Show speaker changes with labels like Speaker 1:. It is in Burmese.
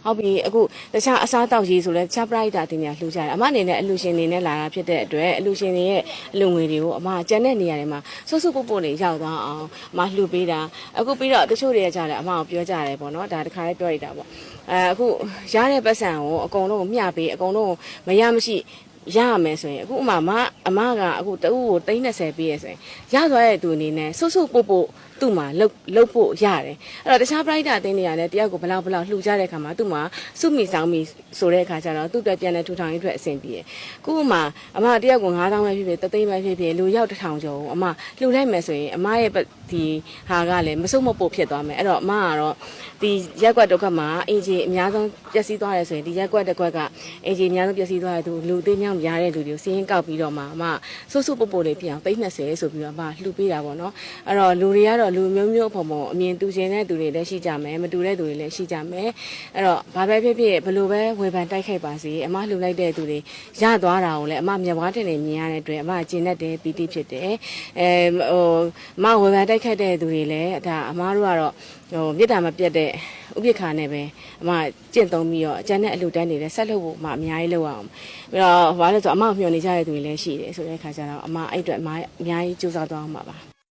Speaker 1: ဟုတ်ပြီအခုတခြားအစားတောက်ရေးဆိုလဲတခြားပရိဒါတင်နေလှူကြတယ်အမအနေနဲ့အလူရှင်နေနဲ့လာတာဖြစ်တဲ့အတွက်အလူရှင်တွေရဲ့အလူငွေတွေကိုအမကျန်တဲ့နေရာတွေမှာစွတ်စွတ်ပုတ်ပုတ်လေးရောက်သွားအောင်အမလှူပေးတာအခုပြီးတော့တချို့တွေကကြားတယ်အမကိုပြောကြတယ်ပေါ့နော်ဒါတခါလေးပြောရတာပေါ့အခုရတဲ့ပတ်စံကိုအကုန်လုံးမျှပေးအကုန်လုံးမရမရှိရရမယ်ဆိုရင်အခုအမကအခုတအုပ်ကို30ပေးရဆိုရင်ရသွားတဲ့သူအနေနဲ့စွတ်စွတ်ပုတ်ပုတ်သူ့မှာလှုပ်ဖို့ရတယ်အဲ့တော့တခြားပရိဒါအသင်းတွေကလည်းတယောက်ကိုဘလောက်လှူကြတဲ့ခါမှာသူ့မှာစုမိဆောင်မိဆိုတဲ့အခါကျတော့သူ့အတွက်ပြန်တဲ့ထူထောင်ရေးအတွက်အဆင်ပြေခုမှအမတယောက်ကို9000ပဲဖြစ်ဖြစ်3သိန်းပဲဖြစ်ဖြစ်လူရောက်1000ကျော်အမလှူလိုက်မယ်ဆိုရင်အမရဲ့ဒီဟာကလည်းမစုံမပို့ဖြစ်သွားမယ်အဲ့တော့အမကတော့ဒီရက်ကွက်တစ်ခွက်မှာအင်ဂျီအများဆုံးပျက်စီးသွားတယ်ဆိုရင်ဒီရက်ကွက်တစ်ခွက်ကအင်ဂျီအများဆုံးပျက်စီးသွားတဲ့သူလူသိမ်းမြောက်များတဲ့လူတွေကိုစီးရင်ကောက်ပြီးတော့မှအမစွတ်စွတ်ပုတ်ပုတ်လေးပြအောင်30ဆိုပြီးတော့အမလှူပေးတာပေါ့နော်အဲ့တော့လူတွေကတော့လူမျိုးမျိုးပုံပုံအမြင်တူရှင်တဲ့သူတွေလည်းရှိကြမယ်မတူတဲ့သူတွေလည်းရှိကြမယ်အဲ့တော့ဘာပဲဖြစ်ဖြစ်ဘယ်လိုပဲဝေဖန်တိုက်ခိုက်ပါစေအမလှူလိုက်တဲ့သူတွေရသွားတာကိုလည်းအမမျက်ဝါးတင်နေမြင်ရတဲ့အတွက်အမကျင်တတ်တယ်ပီတိဖြစ်တယ်အမဝေဖန်တိုက်ခိုက်တဲ့သူတွေလည်းဒါအမတို့ကတော့မြစ်တာမပြတ်တဲ့ဥပိ္ပခါနဲ့ပဲအမကျင့်သုံးပြီးတော့အကျန်တဲ့အလှူတန်းတွေလည်းဆက်လုပ်ဖို့အမအများကြီးလုပ်အောင်ပြီးတော့ဘာလဲဆိုအမမျှော်နေကြတဲ့သူတွေလည်းရှိတယ်ဆိုတဲ့အခါကျတော့အမအဲ့အတွက်အမအများကြီးကြိုးစားသွားအောင်ပါ